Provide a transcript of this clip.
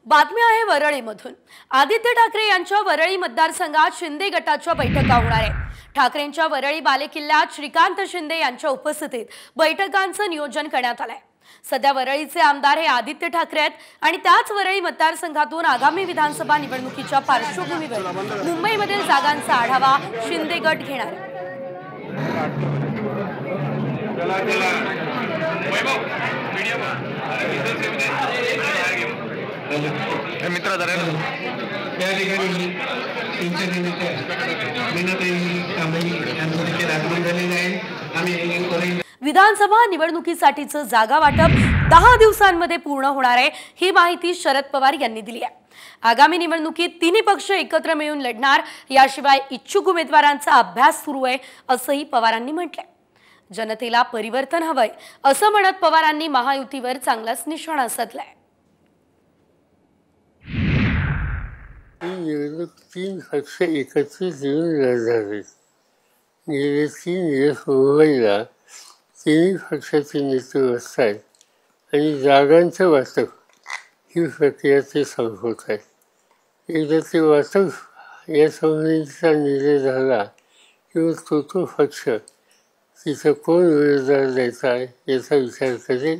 बातमी आहे वरळीमधून। आदित्य ठाकरे यांच्या वरळी मतदारसंघात शिंदे गटाच्या बैठका होणार आहे। ठाकरेंच्या वरळी बालेकिल्ल्यात श्रीकांत शिंदे यांच्या उपस्थितीत बैठकांचं नियोजन करण्यात आलंय। सध्या वरळीचे आमदार हे आदित्य ठाकरे आहेत आणि त्याच वरळी मतदारसंघातून आगामी विधानसभा निवडणुकीच्या पार्श्वभूमीवर मुंबईमधील जागांचा आढावा शिंदे गट घेणार आहे। मित्र विधानसभा निवडणुकीसाठीचं जागा वाटप 10 दिवसांमध्ये पूर्ण होणार आहे, ही माहिती शरद पवार यांनी दिली आहे। आगामी निवडणुकीत तिन्ही पक्ष एकत्र मिळून लढणार, याशिवाय इच्छुक उमेदवारांचा अभ्यास सुरू आहे असंही पवारांनी म्हटलंय। जनतेला परिवर्तन हवंय असं म्हणत पवारांनी महायुतीवर चांगलाच निशाणा साधलाय। तीन पक्ष एकत्रित येऊन लढणार आहेत। गेले 3 दिवस मुंबईला तिन्ही पक्षाचे नेते बसतात आणि जागांचं वाटप ही प्रक्रिया ते संपवत आहेत। एकदा ते वाटप या संबंधीचा निर्णय झाला किंवा तो पक्ष तिथं कोण उमेदवार द्यायचा याचा विचार करेल